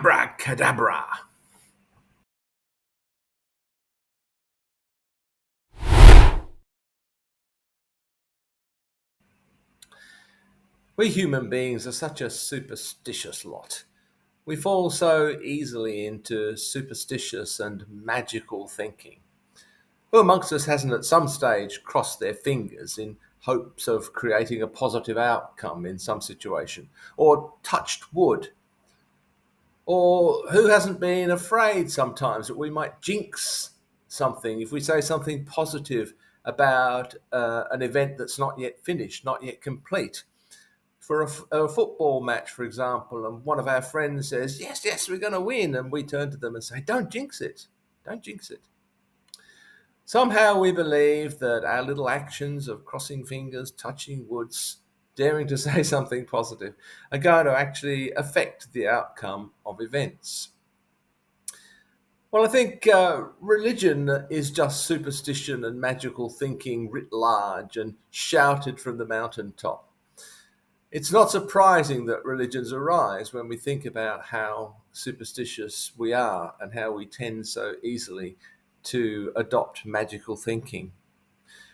Abracadabra. We human beings are such a superstitious lot. We fall so easily into superstitious and magical thinking. Who amongst us hasn't at some stage crossed their fingers in hopes of creating a positive outcome in some situation, or touched wood? Or who hasn't been afraid sometimes that we might jinx something if we say something positive about an event that's not yet finished, not yet complete? For a football match, for example, and one of our friends says, "Yes, yes, we're going to win," and we turn to them and say, "Don't jinx it. Don't jinx it." Somehow we believe that our little actions of crossing fingers, touching woods, daring to say something positive are going to actually affect the outcome of events. Well, I think religion is just superstition and magical thinking writ large and shouted from the mountaintop. It's not surprising that religions arise when we think about how superstitious we are and how we tend so easily to adopt magical thinking.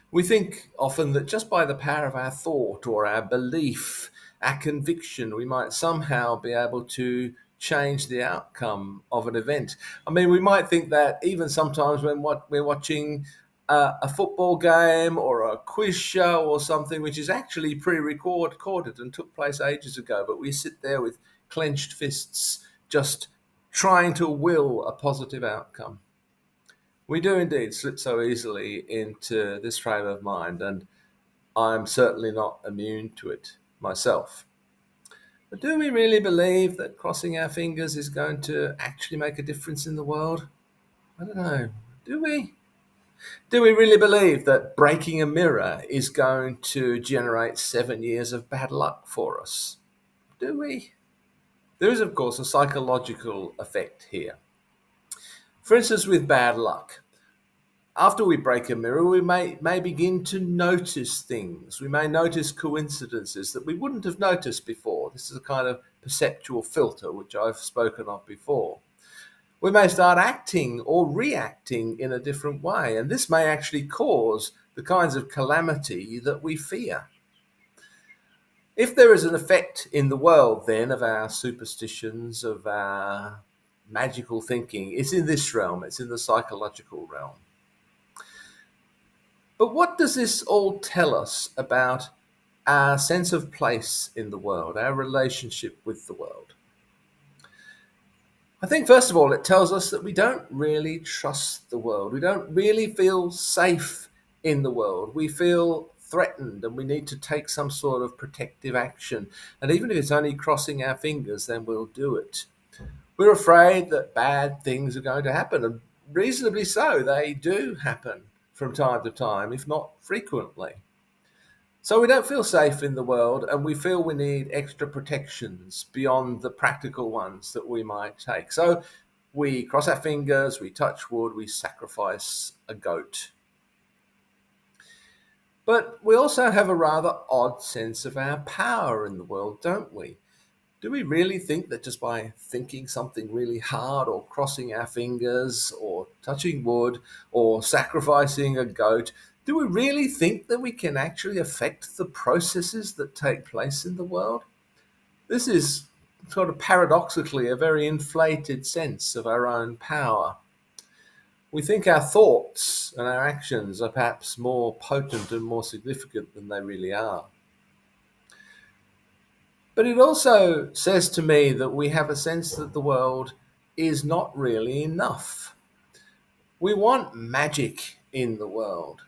We think often that just by the power of our thought or our belief, our conviction, we might somehow be able to change the outcome of an event. I mean, we might think that even sometimes when we're watching a football game or a quiz show or something which is actually recorded and took place ages ago, but we sit there with clenched fists just trying to will a positive outcome. We do indeed slip so easily into this frame of mind, and I'm certainly not immune to it myself. But do we really believe that crossing our fingers is going to actually make a difference in the world? I don't know. Do we? Do we really believe that breaking a mirror is going to generate 7 years of bad luck for us? Do we? There is, of course, a psychological effect here. For instance, with bad luck, after we break a mirror, we may begin to notice things. We may notice coincidences that we wouldn't have noticed before. This is a kind of perceptual filter, which I've spoken of before. We may start acting or reacting in a different way, and this may actually cause the kinds of calamity that we fear. If there is an effect in the world, then, of our superstitions, of our magical thinking, it's in this realm, it's in the psychological realm. But what does this all tell us about our sense of place in the world, our relationship with the world? I think, first of all, it tells us that we don't really trust the world. We don't really feel safe in the world. We feel threatened and we need to take some sort of protective action. And even if it's only crossing our fingers, then we'll do it. We're afraid that bad things are going to happen, and reasonably so, they do happen from time to time, if not frequently. So we don't feel safe in the world, and we feel we need extra protections beyond the practical ones that we might take. So we cross our fingers, we touch wood, we sacrifice a goat. But we also have a rather odd sense of our power in the world, don't we? Do we really think that just by thinking something really hard, or crossing our fingers, or touching wood, or sacrificing a goat, do we really think that we can actually affect the processes that take place in the world? This is sort of paradoxically a very inflated sense of our own power. We think our thoughts and our actions are perhaps more potent and more significant than they really are. But it also says to me that we have a sense that the world is not really enough. We want magic in the world.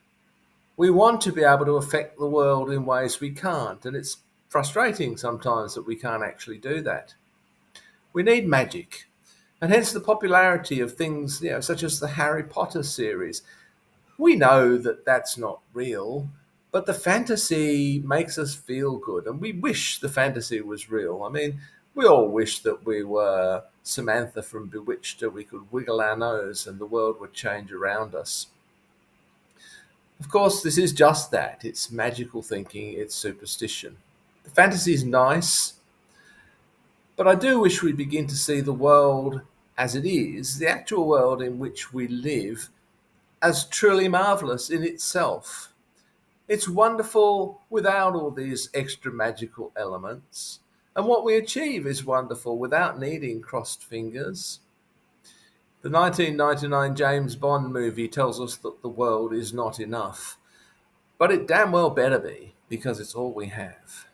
We want to be able to affect the world in ways we can't, and it's frustrating sometimes that we can't actually do that. We need magic, and hence the popularity of things, such as the Harry Potter series. We know that that's not real, but the fantasy makes us feel good, and we wish the fantasy was real. I mean, we all wish that we were Samantha from Bewitched, and we could wiggle our nose and the world would change around us. Of course, this is just that. It's magical thinking, it's superstition. The fantasy is nice, But I do wish we begin to see the world as it is, the actual world in which we live, as truly marvellous in itself. It's wonderful without all these extra magical elements. And what we achieve is wonderful without needing crossed fingers. The 1999 James Bond movie tells us that the world is not enough, but it damn well better be, because it's all we have.